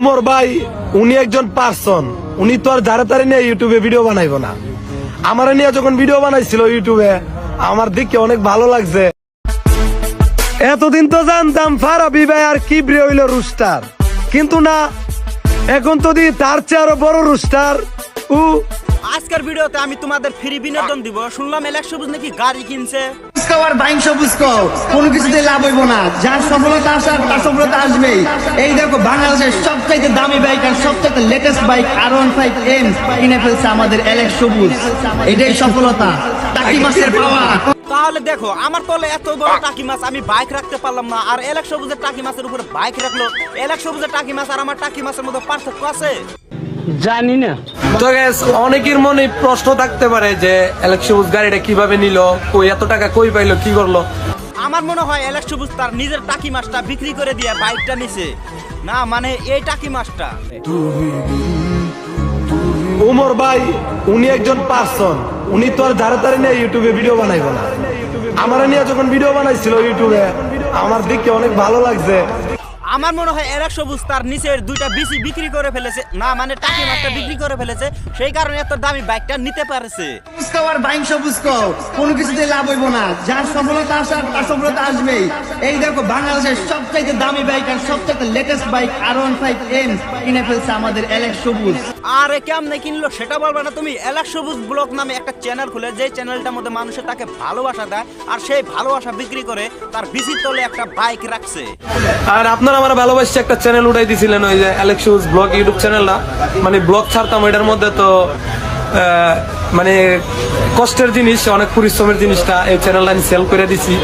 মোর ভাই উনি একজন পার্সন, উনি তো আর যারা তারা নিয়ে ইউটিউবে ভিডিও বানাইবো না। আমার নিয়ে যখন ভিডিও বানাইছিল ইউটিউবে, আমার দিকে অনেক ভালো লাগছে। এতদিন তো জানতাম ফারাবি ভাই আর কিবরে হইল রুস্টার, কিন্তু না, এখন তো দি তার চেয়ে আরো বড় রুস্টার। আজকের ভিডিওতে আমি তোমাদের ফ্রি বিনোদন দিব। শুনলাম এলেক্স সবুজ নাকি গাড়ি কিনছে। কোনো কিছুতে লাভ হইব না, যার সফলতা আসার তার সফলতা আসবেই। এই দেখো বাংলাদেশের সবচাইতে দামি বাইক আর সবচাইতে লেটেস্ট বাইক R15M কিনে ফেলছে আমাদের এলেক্স সবুজ। এটাই সফলতা, টাকি মাসের পাওয়া। তাহলে দেখো আমার তলে এত বড় টাকি মাছ আমি বাইক রাখতে পারলাম না, আর এলেক্স সবুজের টাকি মাছের উপরে বাইক রাখলো। এলেক্স সবুজের টাকি মাছ আর আমার টাকি মাছের মধ্যে পার্থক্য আছে? জানি না। তো গ্যাস অনেকের মনে প্রশ্ন থাকতে পারে যে এলেক্স সবুজ গাড়িটা কিভাবে নিল, কই এত টাকা কই পাইলো, কি করলো। আমার মনে হয় এলেক্স সবুজ তার নিজের টাকি মাছটা বিক্রি করে দিয়ে বাইকটা নিছে। না মানে এই টাকি মাছটা। উমর ভাই উনি একজন পার্সন, উনি তো আর যারা তারা নিয়ে ইউটিউবে ভিডিও বানাইবো না। আমার নিয়ে যখন ভিডিও বানাইছিল ইউটিউবে, আমার দিকে অনেক ভালো লাগছে। আমার মনে হয় এলেক্স সবুজ তার নিচের দুইটা বিসি বিক্রি করে ফেলেছে, না মানে টাকি মাছটা বিক্রি করে ফেলেছে, সেই কারণে এত দামি বাইকটা নিতে পারছে। কোনো কিছুতে লাভ হইব না, যার সফলতা আসার তার সফলতা আসবেই। এই দেখো বাংলাদেশের সবচাইতে দামি বাইক আর সবচাইতে লেটেস্ট বাইক R15M কিনে ফেলছে আমাদের এলেক্স সবুজ। আরে কেমনে কিনলো সেটা বলবে না তুমি? এলেক্স সবুজ ব্লগ নামে একটা চ্যানেল খুলে, যে চ্যানেলটার মধ্যে মানুষের তাকে ভালোবাসা দেয়, আর সেই ভালোবাসা বিক্রি করে তার বিসির তলে একটা বাইক রাখছে। আর আপনারা আমার ভালোবাসছে একটা চ্যানেল উঠাই দিছিলেন, ওই যে এলেক্স সবুজ ব্লগ ইউটিউব চ্যানেলটা, মানে ব্লগ ছাড়তাম এটার মধ্যে, তো মানে কষ্টের জিনিস, অনেক পরিশ্রমের জিনিসটা এই চ্যানেলটা আমি সেল করে দিছি।